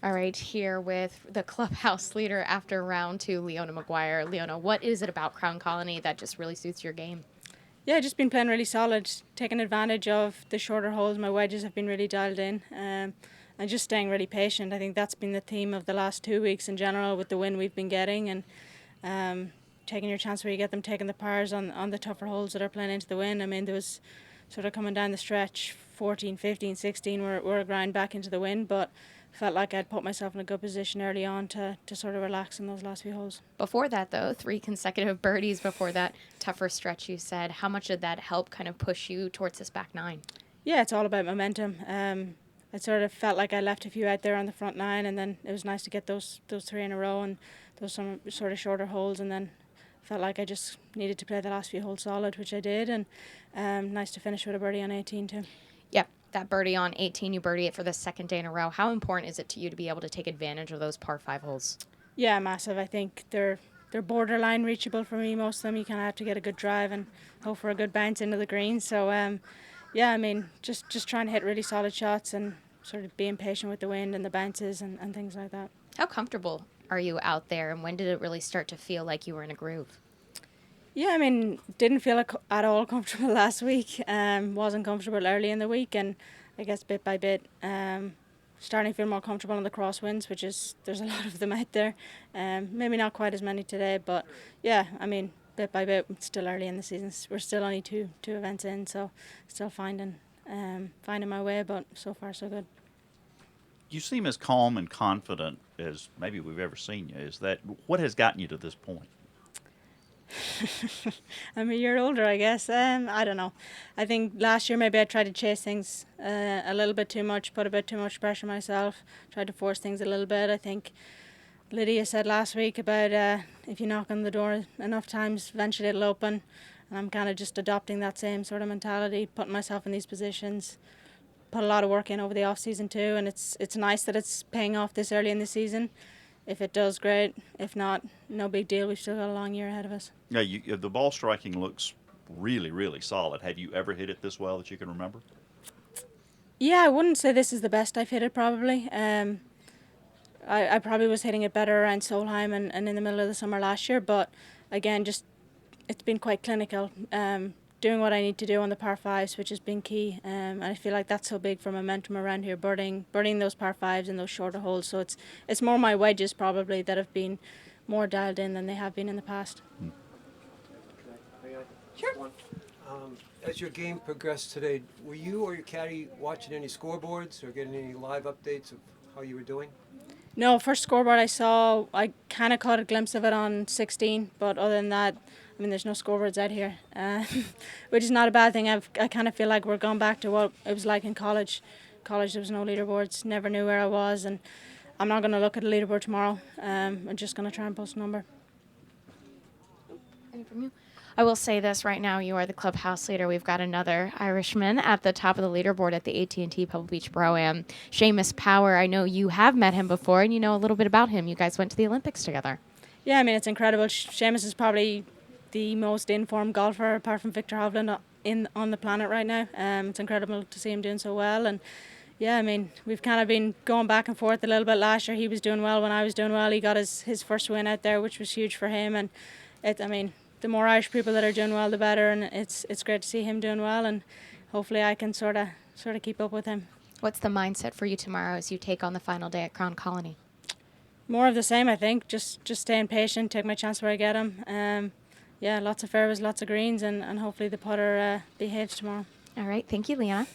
All right, here with the clubhouse leader after round two, Leona Maguire. Leona, what is it about Crown Colony that just really suits your game? Yeah, just been playing really solid, taking advantage of the shorter holes. My wedges have been really dialed in, and just staying really patient. I think that's been the theme of the last 2 weeks in general with the win we've been getting, and taking your chance where you get them, taking the pars on the tougher holes that are playing into the win. I mean, there was sort of coming down the stretch, 14, 15, 16 were a grind back into the win, but felt like I'd put myself in a good position early on to sort of relax in those last few holes. Before that, though, 3 consecutive birdies before that tougher stretch, you said. How much did that help kind of push you towards this back nine? Yeah, it's all about momentum. I sort of felt like I left a few out there on the front nine, and then it was nice to get those three in a row and those some sort of shorter holes, and then felt like I just needed to play the last few holes solid, which I did, and nice to finish with a birdie on 18 too. Yep, that birdie on 18, you birdie it for the second day in a row. How important is it to you to be able to take advantage of those par 5 holes? Yeah, massive. I think they're borderline reachable for me. Most of them, you kind of have to get a good drive and hope for a good bounce into the green. So yeah, I mean, just trying to hit really solid shots and sort of being patient with the wind and the bounces and things like that. How comfortable are you out there, and when did it really start to feel like you were in a groove? Yeah, I mean, didn't feel at all comfortable last week. Wasn't comfortable early in the week, and I guess bit by bit, starting to feel more comfortable on the crosswinds, which is, there's a lot of them out there. Maybe not quite as many today, but yeah, I mean, bit by bit, it's still early in the season. We're still only two events in, so still finding my way, but so far so good. You seem as calm and confident as maybe we've ever seen you. Is that what has gotten you to this point? I'm a year older, I guess. I don't know. I think last year maybe I tried to chase things a little bit too much, put a bit too much pressure on myself, tried to force things a little bit. I think Lydia said last week about if you knock on the door enough times, eventually it'll open. And I'm kind of just adopting that same sort of mentality, putting myself in these positions. Put a lot of work in over the off season too, and it's nice that it's paying off this early in the season. If it does, great. If not, no big deal. We've still got a long year ahead of us. Yeah, the ball striking looks really, really solid. Have you ever hit it this well that you can remember? Yeah, I wouldn't say this is the best I've hit it probably. I probably was hitting it better around Solheim and in the middle of the summer last year, but again, just it's been quite clinical. Doing what I need to do on the par fives, which has been key. And I feel like that's so big for momentum around here, birding those par fives and those shorter holes. So it's more my wedges probably that have been more dialed in than they have been in the past. Sure. As your game progressed today, were you or your caddy watching any scoreboards or getting any live updates of how you were doing? No, first scoreboard I saw, I kind of caught a glimpse of it on 16, but other than that, I mean, there's no scoreboards out here, which is not a bad thing. I kind of feel like we're going back to what it was like in college. College, there was no leaderboards, never knew where I was, and I'm not going to look at a leaderboard tomorrow. I'm just going to try and post a number. Any from you? I will say this right now. You are the clubhouse leader. We've got another Irishman at the top of the leaderboard at the AT&T Pebble Beach Pro-Am. Seamus Power. I know you have met him before, and you know a little bit about him. You guys went to the Olympics together. Yeah, I mean, it's incredible. Seamus is probably the most informed golfer, apart from Victor Hovland, on the planet right now. It's incredible to see him doing so well. And yeah, I mean, we've kind of been going back and forth a little bit last year. He was doing well when I was doing well. He got his first win out there, which was huge for him. And I mean, the more Irish people that are doing well, the better. And it's great to see him doing well. And hopefully I can sort of keep up with him. What's the mindset for you tomorrow as you take on the final day at Crown Colony? More of the same, I think. Just staying patient, take my chance where I get him. Yeah, lots of fairways, lots of greens, and hopefully the putter behaves tomorrow. All right. Thank you, Leona.